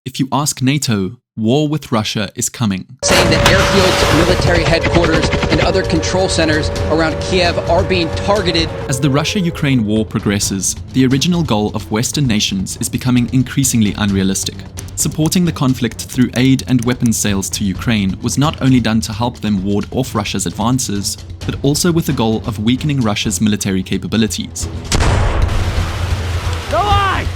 if you ask NATO, war with Russia is coming. Saying that airfields, military headquarters, and other control centers around Kiev are being targeted. As the Russia-Ukraine war progresses, the original goal of Western nations is becoming increasingly unrealistic. Supporting the conflict through aid and weapons sales to Ukraine was not only done to help them ward off Russia's advances, but also with the goal of weakening Russia's military capabilities. Go on!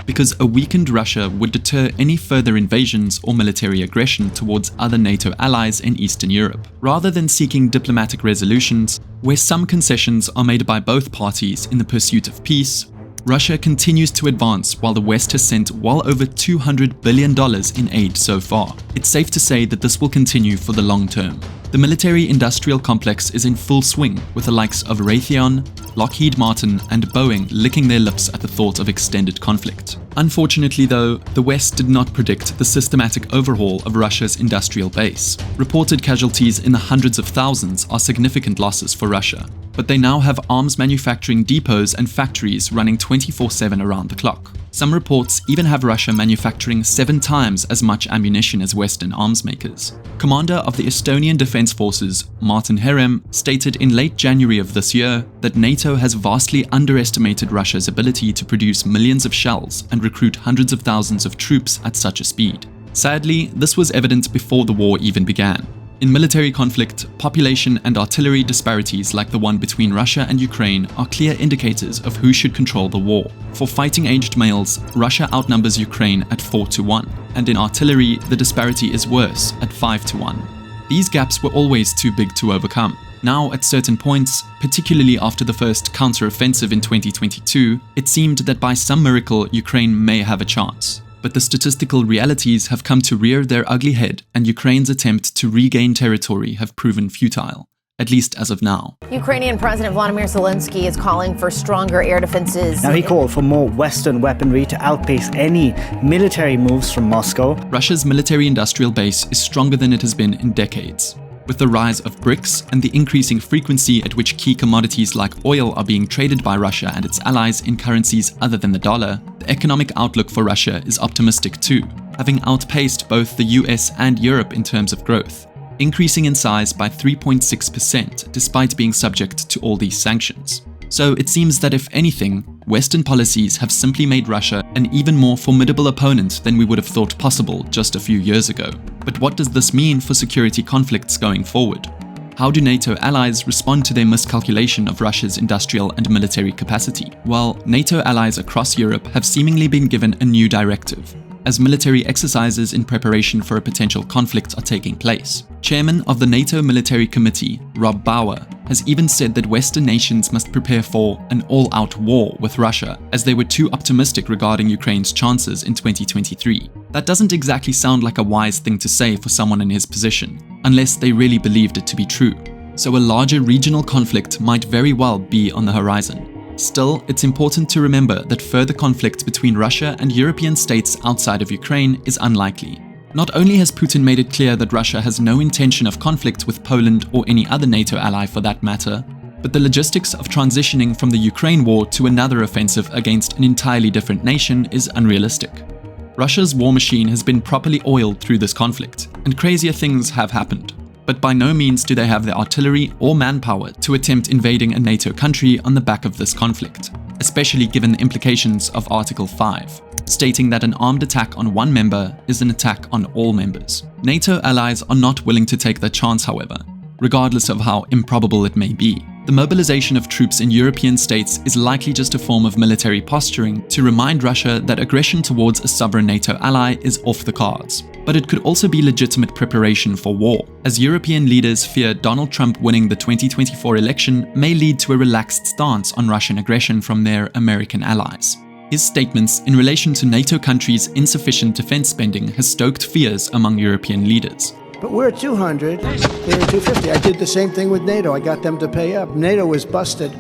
Because a weakened Russia would deter any further invasions or military aggression towards other NATO allies in Eastern Europe, rather than seeking diplomatic resolutions where some concessions are made by both parties in the pursuit of peace. Russia continues to advance while the West has sent well over $200 billion in aid so far. It's safe to say that this will continue for the long term. The military-industrial complex is in full swing, with the likes of Raytheon, Lockheed Martin and Boeing licking their lips at the thought of extended conflict. Unfortunately though, the West did not predict the systematic overhaul of Russia's industrial base. Reported casualties in the hundreds of thousands are significant losses for Russia, but they now have arms manufacturing depots and factories running 24/7 around the clock. Some reports even have Russia manufacturing 7 times as much ammunition as Western arms makers. Commander of the Estonian Defense Forces, Martin Herem, stated in late January of this year that NATO has vastly underestimated Russia's ability to produce millions of shells and recruit hundreds of thousands of troops at such a speed. Sadly, this was evident before the war even began. In military conflict, population and artillery disparities like the one between Russia and Ukraine are clear indicators of who should control the war. For fighting-aged males, Russia outnumbers Ukraine at 4-1, and in artillery, the disparity is worse at 5-1. These gaps were always too big to overcome. Now, at certain points, particularly after the first counter-offensive in 2022, it seemed that by some miracle Ukraine may have a chance. But the statistical realities have come to rear their ugly head, and Ukraine's attempt to regain territory have proven futile, at least as of now. Ukrainian President Vladimir Zelensky is calling for stronger air defenses. Now he called for more Western weaponry to outpace any military moves from Moscow. Russia's military-industrial base is stronger than it has been in decades. With the rise of BRICS and the increasing frequency at which key commodities like oil are being traded by Russia and its allies in currencies other than the dollar, the economic outlook for Russia is optimistic too, having outpaced both the US and Europe in terms of growth, increasing in size by 3.6% despite being subject to all these sanctions. So it seems that if anything, Western policies have simply made Russia an even more formidable opponent than we would have thought possible just a few years ago. But what does this mean for security conflicts going forward? How do NATO allies respond to their miscalculation of Russia's industrial and military capacity? Well, NATO allies across Europe have seemingly been given a new directive, as military exercises in preparation for a potential conflict are taking place. Chairman of the NATO Military Committee, Rob Bauer, has even said that Western nations must prepare for an all-out war with Russia, as they were too optimistic regarding Ukraine's chances in 2023. That doesn't exactly sound like a wise thing to say for someone in his position, unless they really believed it to be true. So a larger regional conflict might very well be on the horizon. Still, it's important to remember that further conflict between Russia and European states outside of Ukraine is unlikely. Not only has Putin made it clear that Russia has no intention of conflict with Poland or any other NATO ally for that matter, but the logistics of transitioning from the Ukraine war to another offensive against an entirely different nation is unrealistic. Russia's war machine has been properly oiled through this conflict, and crazier things have happened. But by no means do they have the artillery or manpower to attempt invading a NATO country on the back of this conflict, especially given the implications of Article 5, stating that an armed attack on one member is an attack on all members. NATO allies are not willing to take that chance, however, regardless of how improbable it may be. The mobilization of troops in European states is likely just a form of military posturing to remind Russia that aggression towards a sovereign NATO ally is off the cards. But it could also be legitimate preparation for war, as European leaders fear Donald Trump winning the 2024 election may lead to a relaxed stance on Russian aggression from their American allies. His statements in relation to NATO countries' insufficient defense spending has stoked fears among European leaders. But we're at 200, they're at 250. I did the same thing with NATO. I got them to pay up. NATO was busted.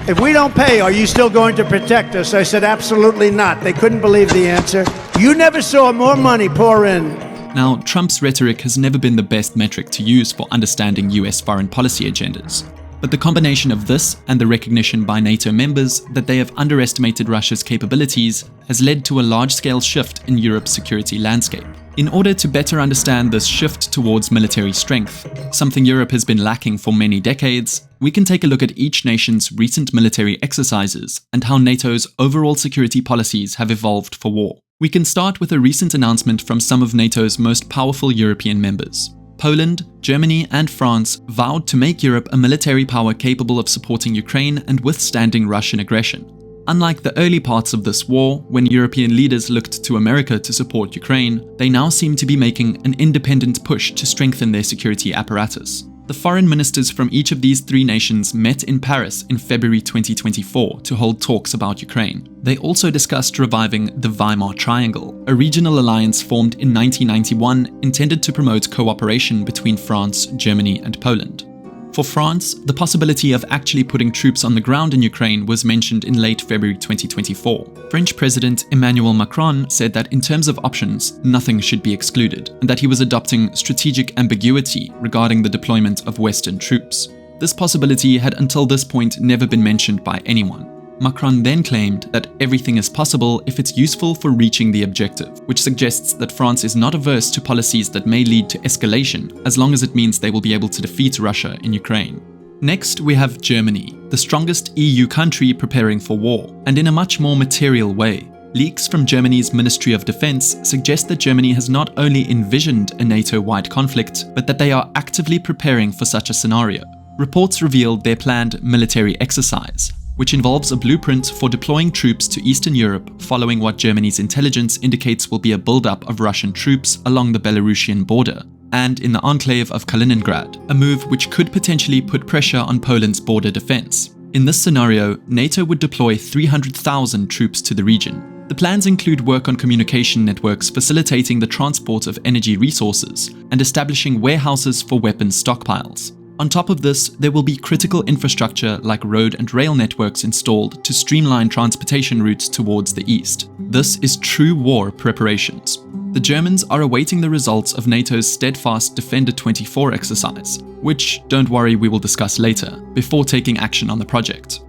If we don't pay, are you still going to protect us? I said, absolutely not. They couldn't believe the answer. You never saw more money pour in. Now, Trump's rhetoric has never been the best metric to use for understanding US foreign policy agendas. But the combination of this and the recognition by NATO members that they have underestimated Russia's capabilities has led to a large-scale shift in Europe's security landscape. In order to better understand this shift towards military strength, something Europe has been lacking for many decades, we can take a look at each nation's recent military exercises and how NATO's overall security policies have evolved for war. We can start with a recent announcement from some of NATO's most powerful European members. Poland, Germany, and France vowed to make Europe a military power capable of supporting Ukraine and withstanding Russian aggression. Unlike the early parts of this war, when European leaders looked to America to support Ukraine, they now seem to be making an independent push to strengthen their security apparatus. The foreign ministers from each of these three nations met in Paris in February 2024 to hold talks about Ukraine. They also discussed reviving the Weimar Triangle, a regional alliance formed in 1991 intended to promote cooperation between France, Germany, and Poland. For France, the possibility of actually putting troops on the ground in Ukraine was mentioned in late February 2024. French President Emmanuel Macron said that in terms of options, nothing should be excluded, and that he was adopting strategic ambiguity regarding the deployment of Western troops. This possibility had until this point never been mentioned by anyone. Macron then claimed that everything is possible if it's useful for reaching the objective, which suggests that France is not averse to policies that may lead to escalation, as long as it means they will be able to defeat Russia in Ukraine. Next, we have Germany, the strongest EU country preparing for war, and in a much more material way. Leaks from Germany's Ministry of Defense suggest that Germany has not only envisioned a NATO-wide conflict, but that they are actively preparing for such a scenario. Reports revealed their planned military exercise, which involves a blueprint for deploying troops to Eastern Europe following what Germany's intelligence indicates will be a buildup of Russian troops along the Belarusian border and in the enclave of Kaliningrad, a move which could potentially put pressure on Poland's border defense. In this scenario, NATO would deploy 300,000 troops to the region. The plans include work on communication networks facilitating the transport of energy resources and establishing warehouses for weapons stockpiles. On top of this, there will be critical infrastructure like road and rail networks installed to streamline transportation routes towards the east. This is true war preparations. The Germans are awaiting the results of NATO's Steadfast Defender 24 exercise, which, don't worry, we will discuss later, before taking action on the project.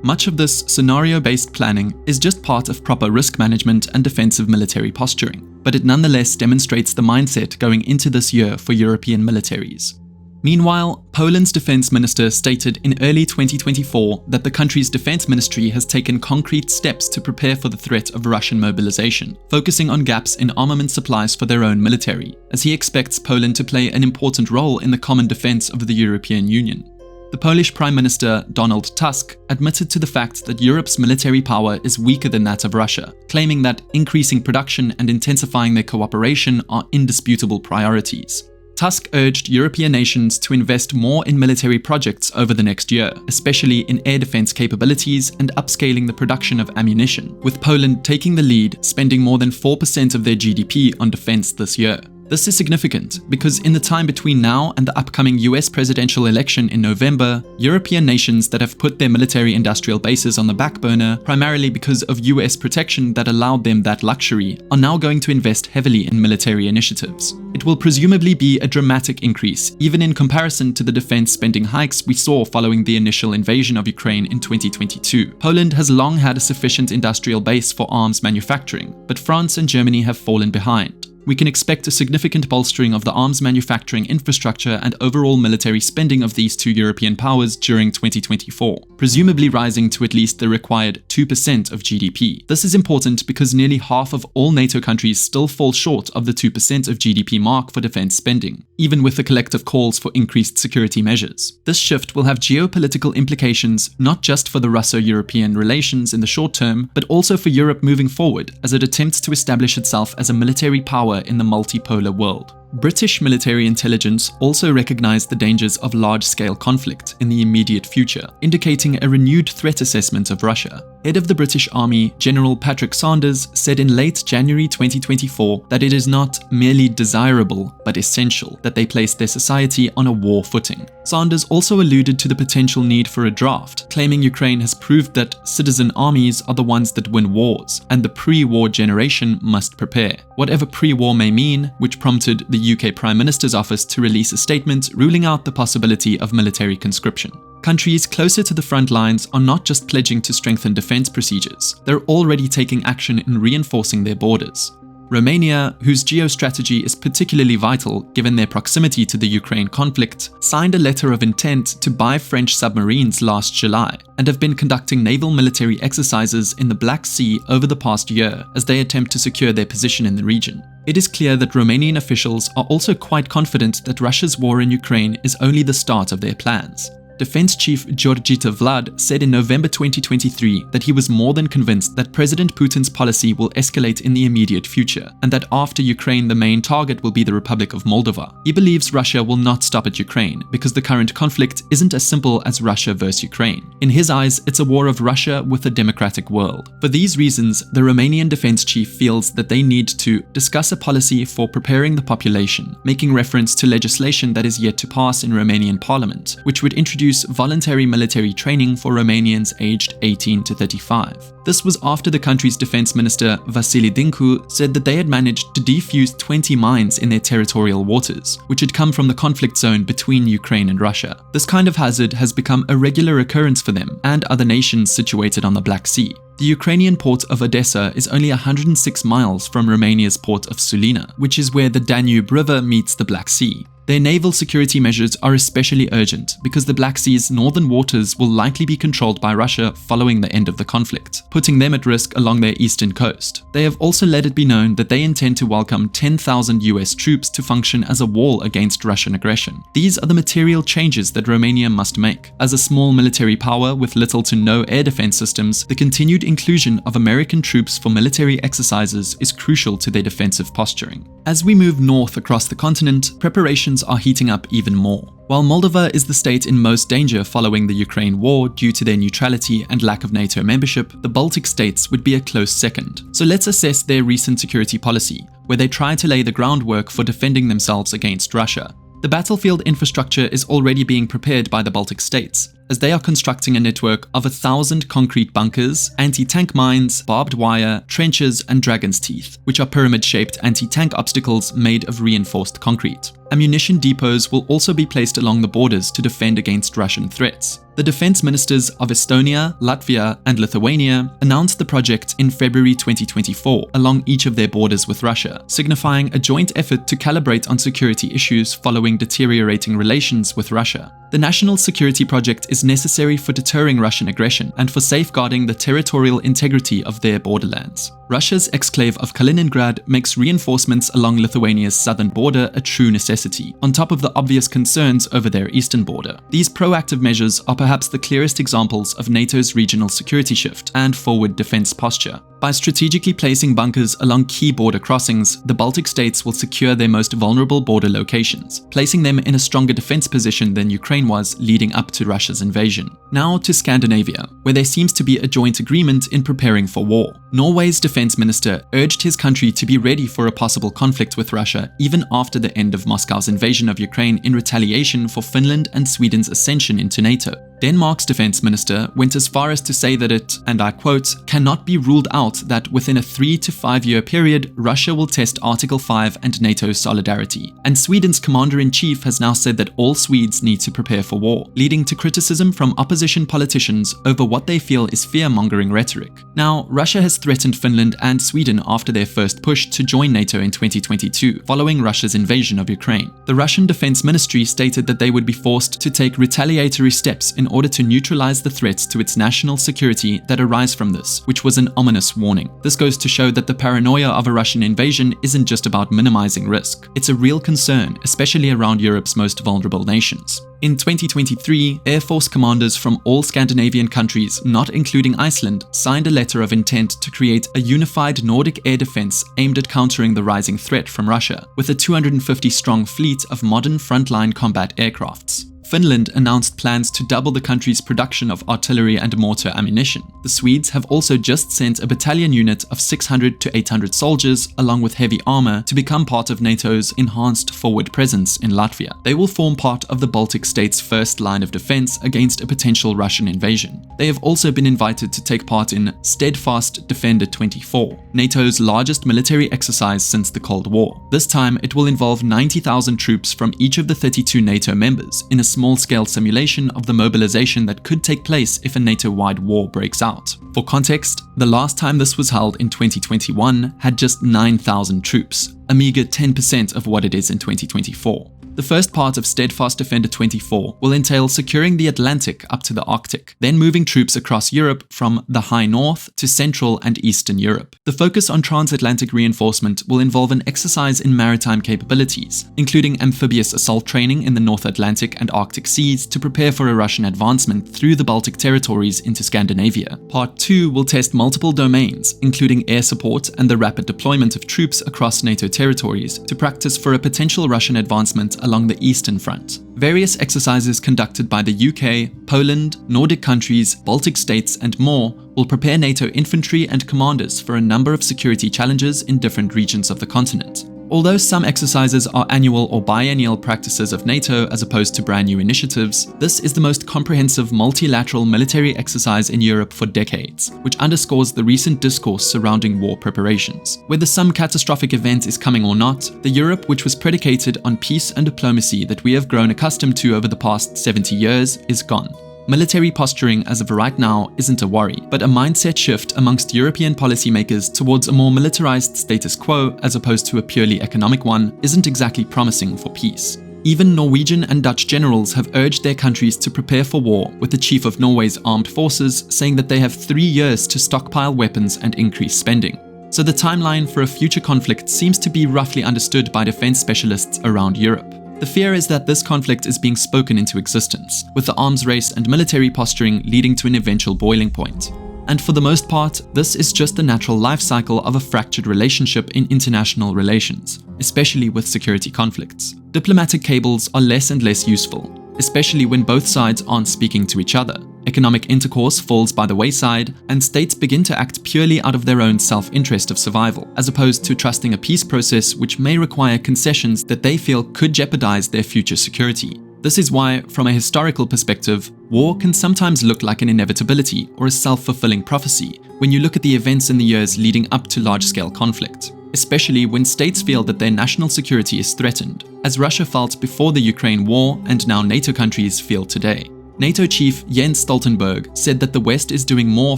Much of this scenario-based planning is just part of proper risk management and defensive military posturing, but it nonetheless demonstrates the mindset going into this year for European militaries. Meanwhile, Poland's defense minister stated in early 2024 that the country's defense ministry has taken concrete steps to prepare for the threat of Russian mobilization, focusing on gaps in armament supplies for their own military, as he expects Poland to play an important role in the common defense of the European Union. The Polish Prime Minister Donald Tusk admitted to the fact that Europe's military power is weaker than that of Russia, claiming that increasing production and intensifying their cooperation are indisputable priorities. Tusk urged European nations to invest more in military projects over the next year, especially in air defense capabilities and upscaling the production of ammunition, with Poland taking the lead, spending more than 4% of their GDP on defense this year. This is significant because in the time between now and the upcoming US presidential election in November, European nations that have put their military industrial bases on the back burner, primarily because of US protection that allowed them that luxury, are now going to invest heavily in military initiatives. It will presumably be a dramatic increase, even in comparison to the defense spending hikes we saw following the initial invasion of Ukraine in 2022. Poland has long had a sufficient industrial base for arms manufacturing, but France and Germany have fallen behind. We can expect a significant bolstering of the arms manufacturing infrastructure and overall military spending of these two European powers during 2024, presumably rising to at least the required 2% of GDP. This is important because nearly half of all NATO countries still fall short of the 2% of GDP mark for defense spending, even with the collective calls for increased security measures. This shift will have geopolitical implications not just for the Russo-European relations in the short term, but also for Europe moving forward as it attempts to establish itself as a military power in the multipolar world. British military intelligence also recognized the dangers of large-scale conflict in the immediate future, indicating a renewed threat assessment of Russia. Head of the British Army, General Patrick Sanders, said in late January 2024 that it is not merely desirable, but essential that they place their society on a war footing. Sanders also alluded to the potential need for a draft, claiming Ukraine has proved that citizen armies are the ones that win wars, and the pre-war generation must prepare. Whatever pre-war may mean, which prompted the UK Prime Minister's office to release a statement ruling out the possibility of military conscription. Countries closer to the front lines are not just pledging to strengthen defense procedures, they're already taking action in reinforcing their borders. Romania, whose geostrategy is particularly vital given their proximity to the Ukraine conflict, signed a letter of intent to buy French submarines last July and have been conducting naval military exercises in the Black Sea over the past year as they attempt to secure their position in the region. It is clear that Romanian officials are also quite confident that Russia's war in Ukraine is only the start of their plans. Defense Chief Georgita Vlad said in November 2023 that he was more than convinced that President Putin's policy will escalate in the immediate future, and that after Ukraine the main target will be the Republic of Moldova. He believes Russia will not stop at Ukraine, because the current conflict isn't as simple as Russia versus Ukraine. In his eyes, it's a war of Russia with a democratic world. For these reasons, the Romanian defense chief feels that they need to discuss a policy for preparing the population, making reference to legislation that is yet to pass in Romanian parliament, which would introduce voluntary military training for Romanians aged 18 to 35. This was after the country's defense minister Vasile Dinku said that they had managed to defuse 20 mines in their territorial waters, which had come from the conflict zone between Ukraine and Russia. This kind of hazard has become a regular occurrence for them and other nations situated on the Black Sea. The Ukrainian port of Odessa is only 106 miles from Romania's port of Sulina, which is where the Danube River meets the Black Sea. Their naval security measures are especially urgent because the Black Sea's northern waters will likely be controlled by Russia following the end of the conflict, putting them at risk along their eastern coast. They have also let it be known that they intend to welcome 10,000 US troops to function as a wall against Russian aggression. These are the material changes that Romania must make. As a small military power with little to no air defense systems, the continued inclusion of American troops for military exercises is crucial to their defensive posturing. As we move north across the continent, preparations are heating up even more. While Moldova is the state in most danger following the Ukraine war due to their neutrality and lack of NATO membership, the Baltic states would be a close second. So let's assess their recent security policy, where they try to lay the groundwork for defending themselves against Russia. The battlefield infrastructure is already being prepared by the Baltic states, as they are constructing a network of 1,000 concrete bunkers, anti-tank mines, barbed wire, trenches, and dragon's teeth, which are pyramid-shaped anti-tank obstacles made of reinforced concrete. Ammunition depots will also be placed along the borders to defend against Russian threats. The defense ministers of Estonia, Latvia, and Lithuania announced the project in February 2024 along each of their borders with Russia, signifying a joint effort to calibrate on security issues following deteriorating relations with Russia. The national security project is necessary for deterring Russian aggression and for safeguarding the territorial integrity of their borderlands. Russia's exclave of Kaliningrad makes reinforcements along Lithuania's southern border a true necessity, on top of the obvious concerns over their eastern border. These proactive measures are perhaps the clearest examples of NATO's regional security shift and forward defense posture. By strategically placing bunkers along key border crossings, the Baltic states will secure their most vulnerable border locations, placing them in a stronger defense position than Ukraine was leading up to Russia's invasion. Now to Scandinavia, where there seems to be a joint agreement in preparing for war. Norway's defense minister urged his country to be ready for a possible conflict with Russia even after the end of Moscow's invasion of Ukraine in retaliation for Finland and Sweden's ascension into NATO. Denmark's defense minister went as far as to say that it, and I quote, cannot be ruled out that within a 3 to 5 year period, Russia will test Article 5 and NATO solidarity. And Sweden's commander-in-chief has now said that all Swedes need to prepare for war, leading to criticism from opposition politicians over what they feel is fear-mongering rhetoric. Now, Russia has threatened Finland and Sweden after their first push to join NATO in 2022, following Russia's invasion of Ukraine. The Russian Defense Ministry stated that they would be forced to take retaliatory steps in order to neutralize the threats to its national security that arise from this, which was an ominous warning. This goes to show that the paranoia of a Russian invasion isn't just about minimizing risk. It's a real concern, especially around Europe's most vulnerable nations. In 2023, Air Force commanders from all Scandinavian countries, not including Iceland, signed a letter of intent to create a unified Nordic air defense aimed at countering the rising threat from Russia, with a 250-strong fleet of modern frontline combat aircrafts. Finland announced plans to double the country's production of artillery and mortar ammunition. The Swedes have also just sent a battalion unit of 600 to 800 soldiers, along with heavy armor, to become part of NATO's enhanced forward presence in Latvia. They will form part of the Baltic states' first line of defense against a potential Russian invasion. They have also been invited to take part in Steadfast Defender 24, NATO's largest military exercise since the Cold War. This time, it will involve 90,000 troops from each of the 32 NATO members in a small-scale simulation of the mobilization that could take place if a NATO-wide war breaks out. For context, the last time this was held in 2021 had just 9,000 troops, a meager 10% of what it is in 2024. The first part of Steadfast Defender 24 will entail securing the Atlantic up to the Arctic, then moving troops across Europe from the high north to Central and Eastern Europe. The focus on transatlantic reinforcement will involve an exercise in maritime capabilities, including amphibious assault training in the North Atlantic and Arctic seas to prepare for a Russian advancement through the Baltic territories into Scandinavia. Part 2 will test multiple domains, including air support and the rapid deployment of troops across NATO territories to practice for a potential Russian advancement along the Eastern Front. Various exercises conducted by the UK, Poland, Nordic countries, Baltic states, and more will prepare NATO infantry and commanders for a number of security challenges in different regions of the continent. Although some exercises are annual or biennial practices of NATO as opposed to brand new initiatives, this is the most comprehensive multilateral military exercise in Europe for decades, which underscores the recent discourse surrounding war preparations. Whether some catastrophic event is coming or not, the Europe which was predicated on peace and diplomacy that we have grown accustomed to over the past 70 years is gone. Military posturing as of right now isn't a worry, but a mindset shift amongst European policymakers towards a more militarized status quo as opposed to a purely economic one isn't exactly promising for peace. Even Norwegian and Dutch generals have urged their countries to prepare for war, with the chief of Norway's armed forces saying that they have 3 years to stockpile weapons and increase spending. So the timeline for a future conflict seems to be roughly understood by defense specialists around Europe. The fear is that this conflict is being spoken into existence, with the arms race and military posturing leading to an eventual boiling point. And for the most part, this is just the natural life cycle of a fractured relationship in international relations, especially with security conflicts. Diplomatic cables are less and less useful, especially when both sides aren't speaking to each other. Economic intercourse falls by the wayside, and states begin to act purely out of their own self-interest of survival, as opposed to trusting a peace process which may require concessions that they feel could jeopardize their future security. This is why, from a historical perspective, war can sometimes look like an inevitability or a self-fulfilling prophecy when you look at the events in the years leading up to large-scale conflict, especially when states feel that their national security is threatened, as Russia felt before the Ukraine war and now NATO countries feel today. NATO chief Jens Stoltenberg said that the West is doing more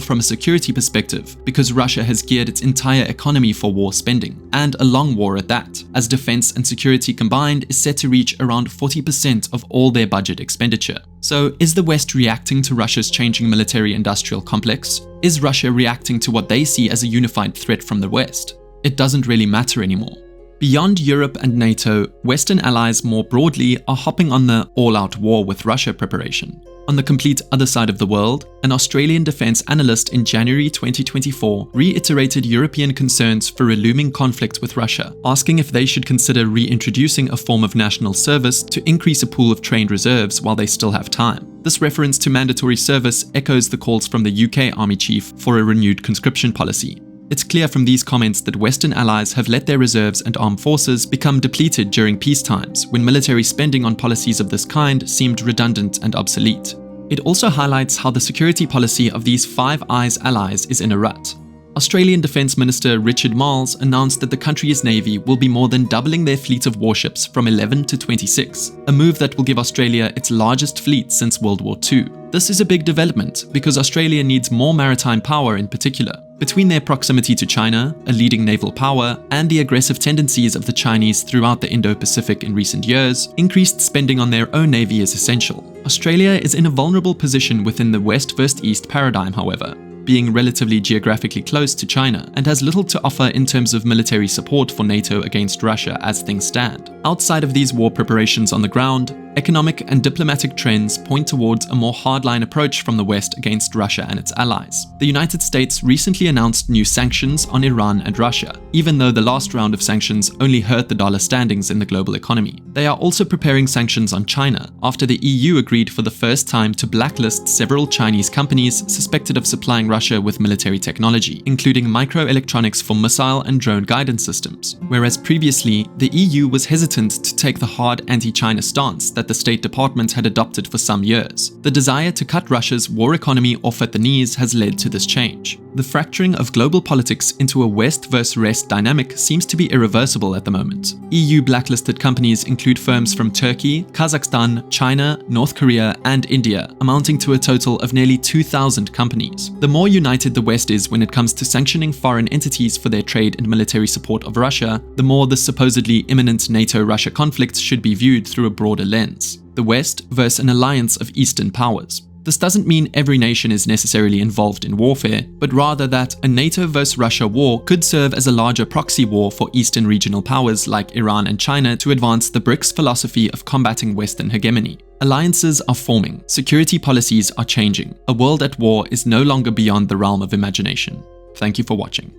from a security perspective because Russia has geared its entire economy for war spending, and a long war at that, as defense and security combined is set to reach around 40% of all their budget expenditure. So is the West reacting to Russia's changing military-industrial complex? Is Russia reacting to what they see as a unified threat from the West? It doesn't really matter anymore. Beyond Europe and NATO, Western allies more broadly are hopping on the all-out war with Russia preparation. On the complete other side of the world, an Australian defense analyst in January 2024 reiterated European concerns for a looming conflict with Russia, asking if they should consider reintroducing a form of national service to increase a pool of trained reserves while they still have time. This reference to mandatory service echoes the calls from the UK Army Chief for a renewed conscription policy. It's clear from these comments that Western allies have let their reserves and armed forces become depleted during peace times, when military spending on policies of this kind seemed redundant and obsolete. It also highlights how the security policy of these Five Eyes allies is in a rut. Australian Defence Minister Richard Marles announced that the country's navy will be more than doubling their fleet of warships from 11 to 26, a move that will give Australia its largest fleet since World War II. This is a big development because Australia needs more maritime power in particular. Between their proximity to China, a leading naval power, and the aggressive tendencies of the Chinese throughout the Indo-Pacific in recent years, increased spending on their own navy is essential. Australia is in a vulnerable position within the West versus East paradigm, however, being relatively geographically close to China and has little to offer in terms of military support for NATO against Russia as things stand. Outside of these war preparations on the ground, economic and diplomatic trends point towards a more hardline approach from the West against Russia and its allies. The United States recently announced new sanctions on Iran and Russia, even though the last round of sanctions only hurt the dollar standings in the global economy. They are also preparing sanctions on China, after the EU agreed for the first time to blacklist several Chinese companies suspected of supplying Russia with military technology, including microelectronics for missile and drone guidance systems, whereas previously the EU was hesitant to take the hard anti-China stance that that the State Department had adopted for some years. The desire to cut Russia's war economy off at the knees has led to this change. The fracturing of global politics into a West versus rest dynamic seems to be irreversible at the moment. EU blacklisted companies include firms from Turkey, Kazakhstan, China, North Korea, and India, amounting to a total of nearly 2,000 companies. The more united the West is when it comes to sanctioning foreign entities for their trade and military support of Russia, the more the supposedly imminent NATO-Russia conflict should be viewed through a broader lens. The West versus an alliance of Eastern powers. This doesn't mean every nation is necessarily involved in warfare, but rather that a NATO versus Russia war could serve as a larger proxy war for Eastern regional powers like Iran and China to advance the BRICS philosophy of combating Western hegemony. Alliances are forming, security policies are changing. A world at war is no longer beyond the realm of imagination. Thank you for watching.